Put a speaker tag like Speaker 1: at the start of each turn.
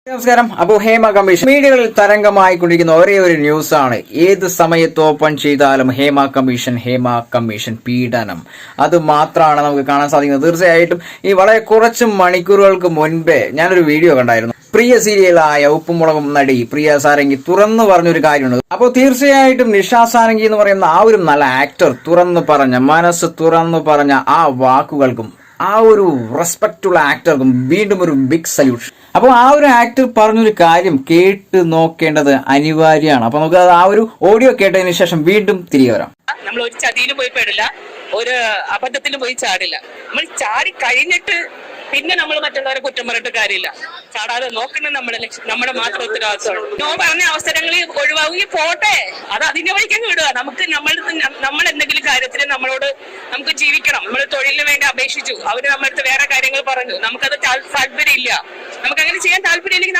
Speaker 1: നമസ്കാരം. അപ്പോൾ ഹേമ കമ്മീഷൻ മീഡിയകളിൽ തരംഗമായിക്കൊണ്ടിരിക്കുന്ന ഒരേ ഒരു ന്യൂസാണ്. ഏത് സമയത്ത് ഓപ്പൺ ചെയ്താലും ഹേമ കമ്മീഷൻ പീഡനം. അത് മാത്രമാണ് നമുക്ക് കാണാൻ സാധിക്കുന്നത്. തീർച്ചയായിട്ടും ഈ വളരെ കുറച്ച് മണിക്കൂറുകൾക്ക് മുൻപേ ഞാനൊരു വീഡിയോ കണ്ടായിരുന്നു. പ്രിയ സീരിയലായ ഉപ്പുമുളകും നടി പ്രിയ സാരംഗി തുറന്നു പറഞ്ഞൊരു കാര്യമുണ്ട്. അപ്പോൾ തീർച്ചയായിട്ടും നിഷ സാരംഗി എന്ന് പറയുന്ന ആ ഒരു നല്ല ആക്ടർ മനസ്സ് തുറന്നു പറഞ്ഞ ആ വാക്കുകൾക്കും ആ ഒരു റെസ്പെക്റ്റുള്ള ആക്ടർക്കും വീണ്ടും ഒരു ബിഗ് സല്യൂട്ട്. അപ്പോൾ ആ ഒരു ആക്ടർ പറഞ്ഞൊരു കാര്യം കേട്ട് നോക്കേണ്ടത് അനിവാര്യമാണ്. അപ്പൊ നമുക്ക് ആ ഒരു ഓഡിയോ കേട്ടതിന് ശേഷം വീണ്ടും തിരികെ വരാം.
Speaker 2: നമ്മൾ ഒരു ചതിയിൽ പോയി പെടില്ല, ഒരു അബദ്ധത്തിൽ പോയി ചാടില്ല. നമ്മൾ ചാടി കഴിഞ്ഞിട്ട് പിന്നെ നമ്മൾ മറ്റുള്ളവരെ കുറ്റം പറഞ്ഞിട്ട് കാര്യമില്ല. ചാടാതെ നോക്കുന്നത് നമ്മുടെ മാത്രം ഉത്തരവാദിത്വമാണ്. നോ പറഞ്ഞ അവസരങ്ങളിൽ ഒഴിവാക്കി പോട്ടെ, അത് അതിന്റെ വഴിക്കങ്ങ് വിടുക. നമ്മൾ എന്തെങ്കിലും കാര്യത്തിന് നമുക്ക് ജീവിക്കണം. നമ്മൾ തൊഴിലിന് വേണ്ടി അപേക്ഷിച്ചു, അവര് നമ്മളടുത്ത് വേറെ കാര്യങ്ങൾ പറഞ്ഞു, നമുക്കത് താല്പര്യം ഇല്ല, നമുക്ക് അങ്ങനെ ചെയ്യാൻ താല്പര്യം ഇല്ലെങ്കിൽ